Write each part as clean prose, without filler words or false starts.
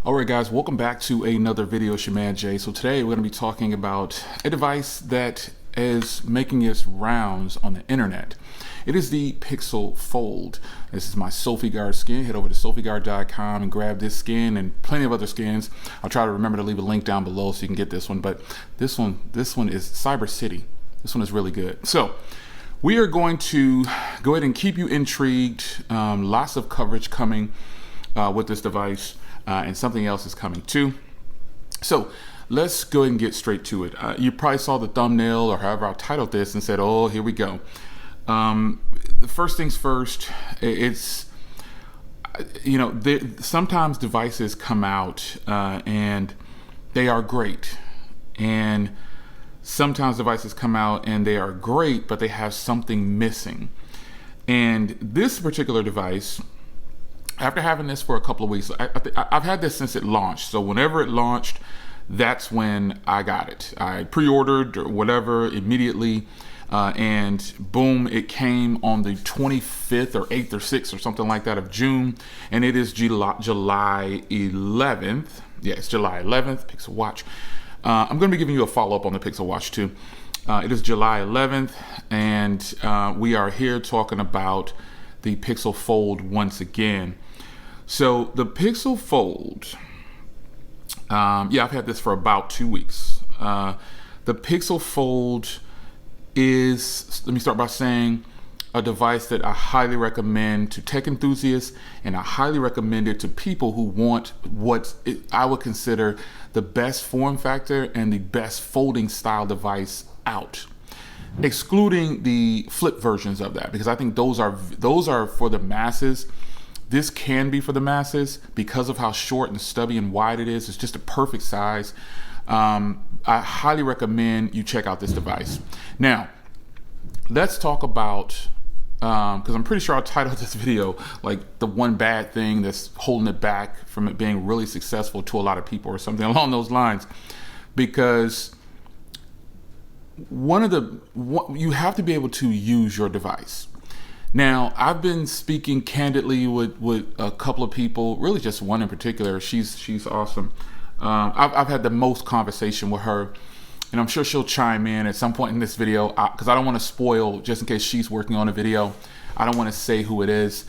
All right, guys, welcome back to another video. It's your man Jay. So today we're going to be talking about a device that is making its rounds on the internet. It is the Pixel Fold. This is my SophieGuard skin. Head over to sophieguard.com and grab this skin and plenty of other skins. I'll try to remember to leave a link down below so you can get this one. But this one is Cyber City. This one is really good. So we are going to go ahead and keep you intrigued. Lots of coverage coming with this device. And something else is coming too. So let's go ahead and get straight to it. You probably saw the thumbnail or however I titled this and said, oh, here we go. The first things first, it's, sometimes devices come out and they are great. And sometimes devices come out and they are great, but they have something missing. And this particular device, after having this for a couple of weeks, I've had this since it launched. So whenever it launched, that's when I got it. I pre-ordered or whatever immediately, and boom, it came on the 25th or 8th or 6th or something like that of June, and it is July 11th. Yeah, it's July 11th, Pixel Watch. I'm going to be giving you a follow-up on the Pixel Watch too. It is July 11th, and we are here talking about the Pixel Fold once again. So the Pixel Fold, I've had this for about 2 weeks. The Pixel Fold is, let me start by saying, a device that I highly recommend to tech enthusiasts, and I highly recommend it to people who want what I would consider the best form factor and the best folding style device out, excluding the flip versions of that, because I think those are for the masses. This can be for the masses because of how short and stubby and wide it is. It's just a perfect size. I highly recommend you check out this device. Now, let's talk about, because I'm pretty sure I titled this video like the one bad thing that's holding it back from it being really successful to a lot of people or something along those lines, because you have to be able to use your device. Now, I've been speaking candidly with a couple of people, really just one in particular. She's awesome. I've had the most conversation with her, and I'm sure she'll chime in at some point in this video, because I don't want to spoil, just in case she's working on a video. I don't want to say who it is,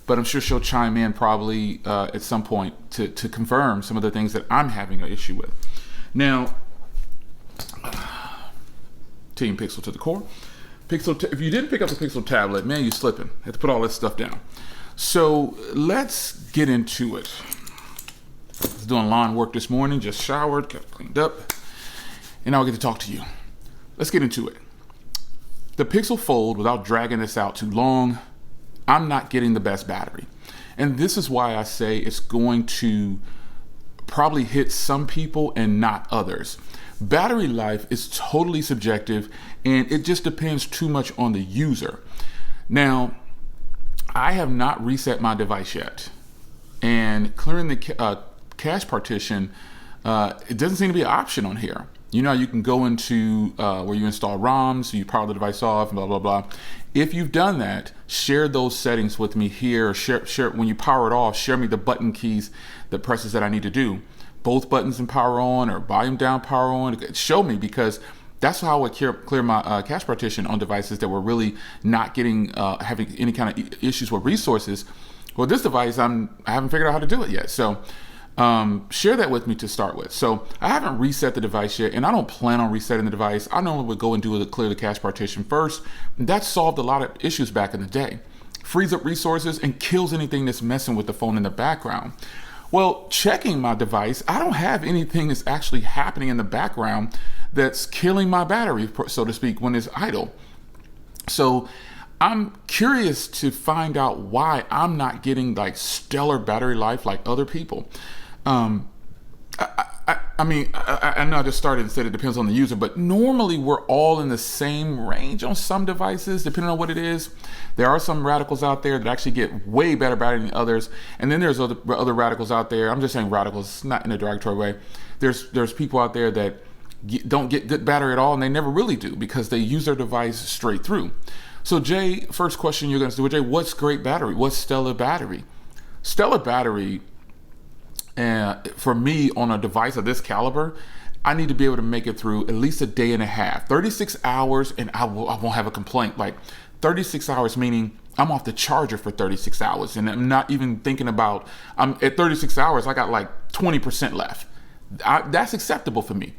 but I'm sure she'll chime in probably at some point to confirm some of the things that I'm having an issue with. Now, Team Pixel to the core. If you didn't pick up the Pixel tablet, man, you're slipping. Have to put all this stuff down. So let's get into it. I was doing lawn work this morning, just showered, got cleaned up, and now I get to talk to you. Let's get into it. The Pixel Fold, without dragging this out too long, I'm not getting the best battery. And this is why I say it's going to probably hit some people and not others. Battery life is totally subjective, and it just depends too much on the user. Now, I have not reset my device yet, and clearing the cache partition, it doesn't seem to be an option on here. You know, you can go into where you install ROMs, so you power the device off, and blah, blah, blah. If you've done that, share those settings with me here. Share when you power it off, share me the button keys, the presses that I need to do. Both buttons in power on or volume down, power on. Show me, because that's how I would clear my cache partition on devices that were really not getting having any kind of issues with resources. Well, this device, I haven't figured out how to do it yet. So share that with me to start with. So I haven't reset the device yet, and I don't plan on resetting the device. I normally would go and clear the cache partition first. That solved a lot of issues back in the day. Frees up resources and kills anything that's messing with the phone in the background. Well, checking my device, I don't have anything that's actually happening in the background that's killing my battery, so to speak, when it's idle. So I'm curious to find out why I'm not getting like stellar battery life like other people. I know I just started and said it depends on the user, but normally we're all in the same range on some devices, depending on what it is. There are some radicals out there that actually get way better battery than others, and then there's other radicals out there. I'm just saying radicals, not in a derogatory way. There's people out there that don't get good battery at all, and they never really do because they use their device straight through. So Jay, first question you're going to do, Jay, what's great battery? What's stellar battery? Stellar battery And for me, on a device of this caliber, I need to be able to make it through at least a day and a half, 36 hours, and I won't have a complaint. Like 36 hours, meaning I'm off the charger for 36 hours, and I'm not even thinking about, I'm at 36 hours, I got like 20% left. That's acceptable for me.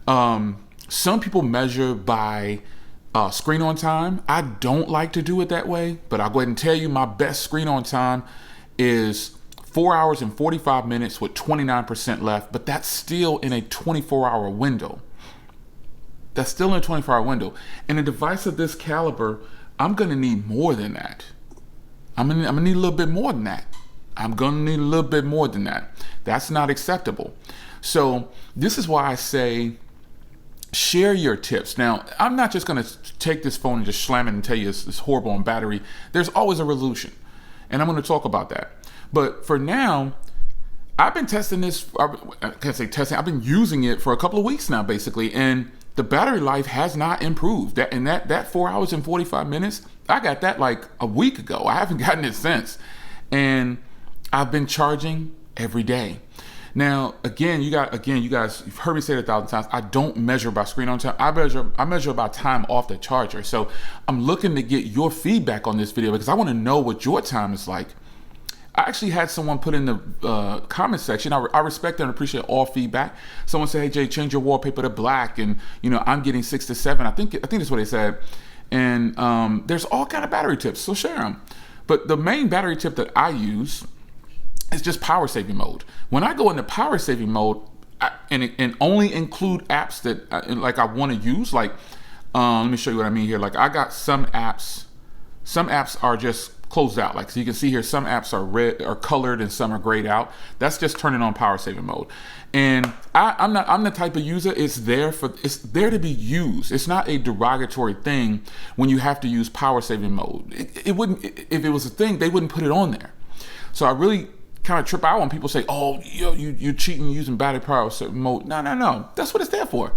Some people measure by screen on time. I don't like to do it that way, but I'll go ahead and tell you my best screen on time is 4 hours and 45 minutes with 29% left, but that's still in a 24-hour window. That's still in a 24-hour window. And a device of this caliber, I'm gonna need more than that. I'm gonna need a little bit more than that. I'm gonna need a little bit more than that. That's not acceptable. So this is why I say, share your tips. Now, I'm not just gonna take this phone and just slam it and tell you it's horrible on battery. There's always a resolution, and I'm gonna talk about that. But for now, I've been testing this, I can't say testing, I've been using it for a couple of weeks now, basically, and the battery life has not improved. That 4 hours and 45 minutes, I got that like a week ago. I haven't gotten it since. And I've been charging every day. Now, again, you guys, you've heard me say it 1,000 times. I don't measure by screen on time. I measure by time off the charger. So I'm looking to get your feedback on this video because I want to know what your time is like. I actually had someone put in the comment section. I respect and appreciate all feedback. Someone said, "Hey Jay, change your wallpaper to black," and I'm getting 6 to 7. I think that's what they said. And there's all kind of battery tips, so share them. But the main battery tip that I use is just power saving mode. When I go into power saving mode, and only include apps that I want to use. Like, let me show you what I mean here. Like, I got some apps. Some apps are just closed out. Like, so you can see here, some apps are red or colored and some are grayed out. That's just turning on power saving mode. And I'm the type of user, it's there to be used. It's not a derogatory thing when you have to use power saving mode. It wouldn't, if it was a thing, they wouldn't put it on there. So I really kind of trip out when people say, "Oh, you're cheating using battery power saving mode." No. That's what it's there for.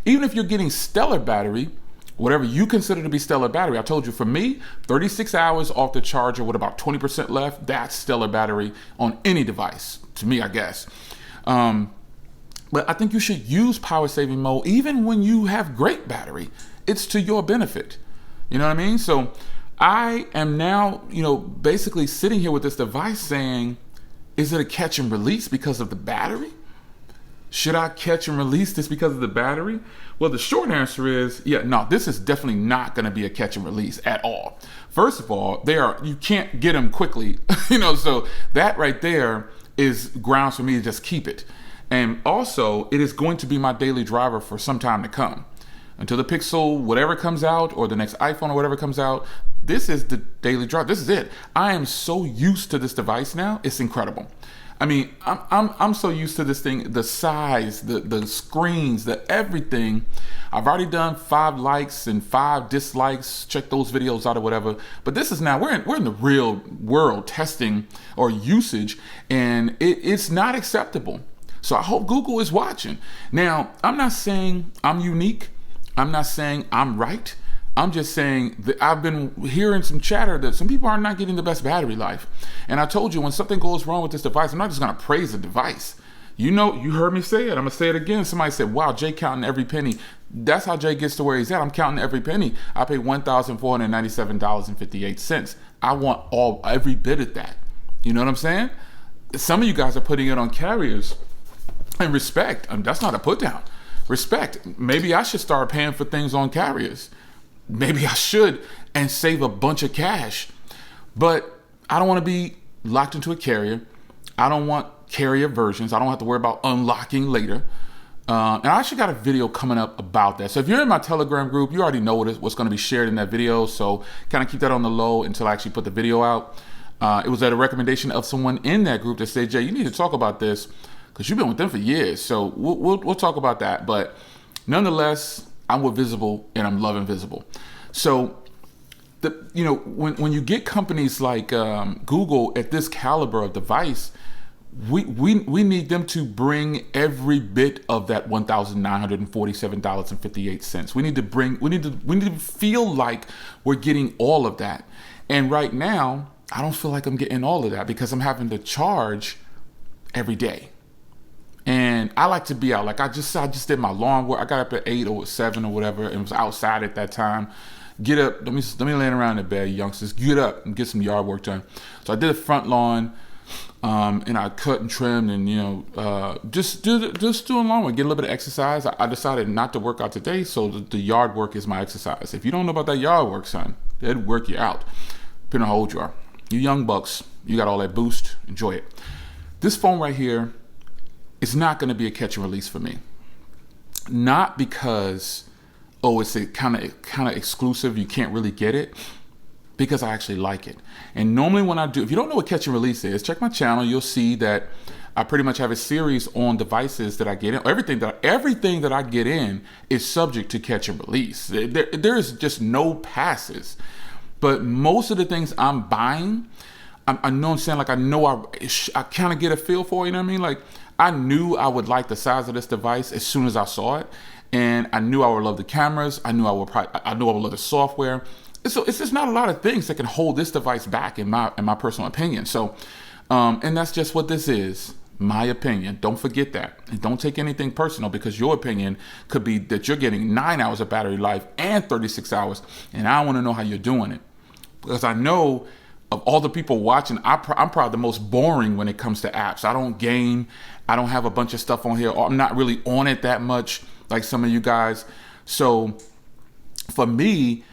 Even if you're getting stellar battery, whatever you consider to be stellar battery. I told you, for me, 36 hours off the charger with about 20% left, that's stellar battery on any device, to me, I guess. But I think you should use power saving mode even when you have great battery. It's to your benefit. You know what I mean? So I am now, basically sitting here with this device saying, is it a catch and release because of the battery? Should I catch and release this because of the battery? Well, the short answer is, no, this is definitely not going to be a catch and release at all. First of all, you can't get them quickly, so that right there is grounds for me to just keep it. And also, it is going to be my daily driver for some time to come. Until the Pixel, whatever comes out, or the next iPhone or whatever comes out, this is the daily driver. This is it. I am so used to this device now, it's incredible. I mean, I'm so used to this thing, the size, the screens, the everything. I've already done 5 likes and 5 dislikes. Check those videos out or whatever. But this is now, we're in the real world testing or usage, and it's not acceptable. So I hope Google is watching. Now, I'm not saying I'm unique. I'm not saying I'm right. I'm just saying that I've been hearing some chatter that some people are not getting the best battery life. And I told you, when something goes wrong with this device, I'm not just going to praise the device. You heard me say it. I'm going to say it again. Somebody said, "Wow, Jay counting every penny." That's how Jay gets to where he's at. I'm counting every penny. I paid $1,497.58. I want every bit of that. You know what I'm saying? Some of you guys are putting it on carriers. And respect. That's not a put down. Respect. Maybe I should start paying for things on carriers. Maybe I should, and save a bunch of cash. But I don't want to be locked into a carrier. I don't want carrier versions. I don't have to worry about unlocking later. And I actually got a video coming up about that. So if you're in my Telegram group, you already know what's going to be shared in that video. So kind of keep that on the low until I actually put the video out. It was at a recommendation of someone in that group that said, "Jay, you need to talk about this because you've been with them for years." So we'll talk about that. But nonetheless, I'm with Visible and I'm loving Visible. So when you get companies like Google at this caliber of device, we need them to bring every bit of that $1,947.58. We need to feel like we're getting all of that. And right now, I don't feel like I'm getting all of that because I'm having to charge every day. And I like to be out. Like I just did my lawn work. I got up at 8 or 7 or whatever and was outside at that time. Get up, let me laying around in bed, youngsters. Get up and get some yard work done. So I did the front lawn, and I cut and trimmed, and just doing lawn work, get a little bit of exercise. I decided not to work out today, so the yard work is my exercise. If you don't know about that yard work, son, it'll work you out, depending on how old you are. You young bucks, you got all that boost, enjoy it. This phone right here is not going to be a catch and release for me. Not because it's a kind of exclusive, you can't really get it, because I actually like it. And normally when I do, if you don't know what catch and release is, check my channel. You'll see that I pretty much have a series on devices that I get in. Everything that I get in is subject to catch and release. There's just no passes. But most of the things I'm buying, I know I'm saying, like, I know I kind of get a feel for, you know what I mean? Like, I knew I would like the size of this device as soon as I saw it. And I knew I would love the cameras. I knew I would love the software. So it's just not a lot of things that can hold this device back in my personal opinion. So, and that's just what this is, my opinion. Don't forget that. And don't take anything personal, because your opinion could be that you're getting 9 hours of battery life and 36 hours. And I want to know how you're doing it, because I know of all the people watching, I'm probably the most boring when it comes to apps. I don't game. I don't have a bunch of stuff on here. I'm not really on it that much like some of you guys. So for me,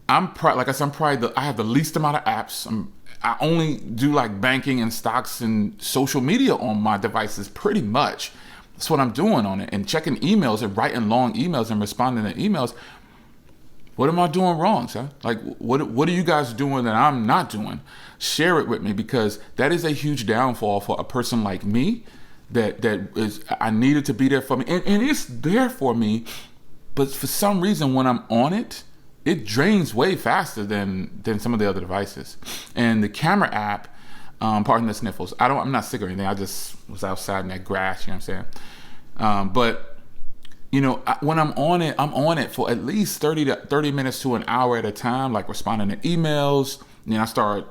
I have the least amount of apps. I only do like banking and stocks and social media on my devices, pretty much. That's what I'm doing on it, and checking emails and writing long emails and responding to emails. What am I doing wrong, sir? Like, what are you guys doing that I'm not doing? Share it with me, because that is a huge downfall for a person like me. I needed to be there for me, and it's there for me, but for some reason when I'm on it, it drains way faster than some of the other devices. And the camera app, pardon the sniffles, I'm not sick or anything. I just was outside in that grass, you know what I'm saying? But when I'm on it for at least 30 minutes to an hour at a time, like responding to emails. And then I start.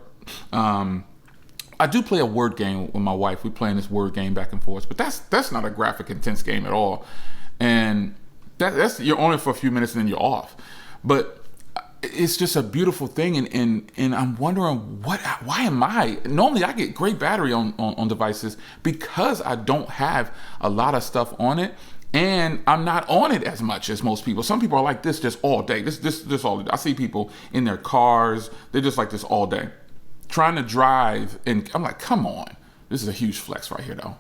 I do play a word game with my wife. We're playing this word game back and forth, but that's not a graphic intense game at all. And that's you're on it for a few minutes and then you're off. But it's just a beautiful thing, and I'm wondering why am I? Normally I get great battery on devices because I don't have a lot of stuff on it, and I'm not on it as much as most people. Some people are like this just all day. This all day. I see people in their cars, they're just like this all day, trying to drive, and I'm like, come on. This is a huge flex right here, though.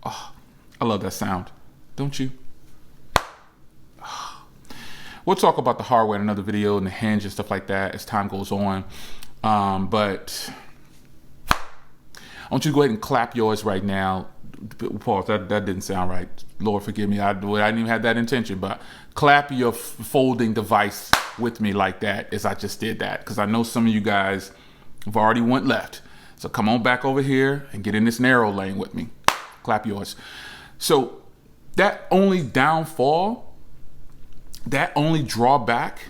Oh, I love that sound. Don't you? We'll talk about the hardware in another video and the hinge and stuff like that as time goes on. But I want you to go ahead and clap yours right now. Pause, that didn't sound right. Lord forgive me, I didn't even have that intention, but clap your folding device with me like that as I just did that. Because I know some of you guys have already went left. So come on back over here and get in this narrow lane with me. Clap yours. So that only drawback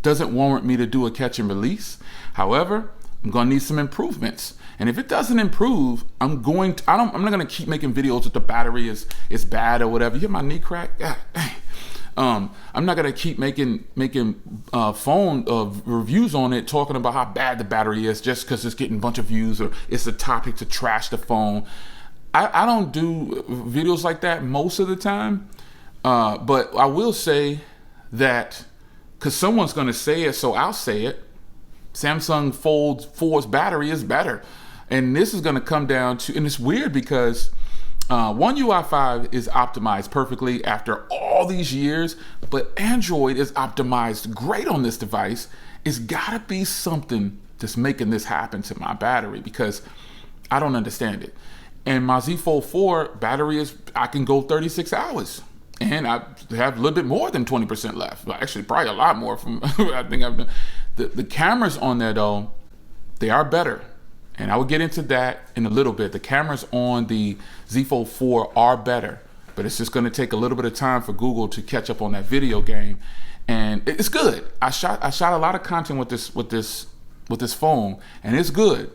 doesn't warrant me to do a catch and release. However, I'm gonna need some improvements. And if it doesn't improve, I'm not gonna keep making videos that the battery is bad or whatever. You hear my knee crack? God, dang. I'm not gonna keep making phone reviews on it, talking about how bad the battery is just because it's getting a bunch of views or it's a topic to trash the phone. I don't do videos like that most of the time, but I will say that, because someone's going to say it, so I'll say it. Samsung Fold 4's battery is better. And this is going to come down to, and it's weird because One UI 5 is optimized perfectly after all these years, but Android is optimized great on this device. It's gotta be something that's making this happen to my battery, because I don't understand it. And my Z Fold 4 battery I can go 36 hours. And I have a little bit more than 20% left. Well, actually, probably a lot more from I think I've done. The cameras on there, though, they are better. And I will get into that in a little bit. The cameras on the Z Fold 4 are better. But it's just going to take a little bit of time for Google to catch up on that video game. And it's good. I shot a lot of content with this phone, and it's good.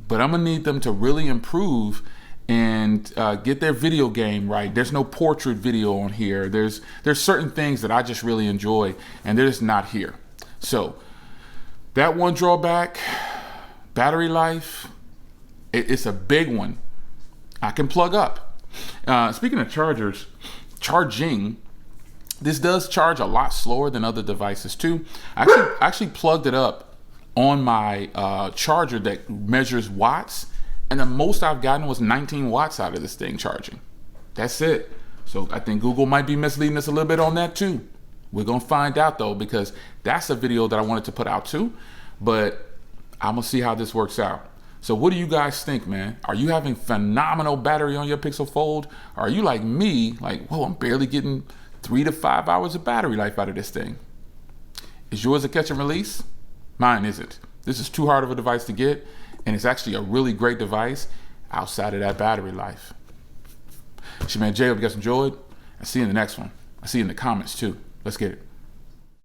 But I'm going to need them to really improve and get their video game right. There's no portrait video on here. There's certain things that I just really enjoy, and they're just not here. So that one drawback, battery life, it's a big one. I can plug up. Speaking of chargers, charging, this does charge a lot slower than other devices too. I actually plugged it up on my charger that measures watts, and the most I've gotten was 19 watts out of this thing charging. That's it. So I think Google might be misleading us a little bit on that too. We're gonna find out though, because that's a video that I wanted to put out too, but I'm gonna see how this works out. So what do you guys think, man? Are you having phenomenal battery on your Pixel Fold? Or are you like me, like, whoa, I'm barely getting 3 to 5 hours of battery life out of this thing? Is yours a catch and release? Mine isn't. This is too hard of a device to get, and it's actually a really great device outside of that battery life. It's your man Jay. Hope you guys enjoyed. I'll see you in the next one. I'll see you in the comments too. Let's get it.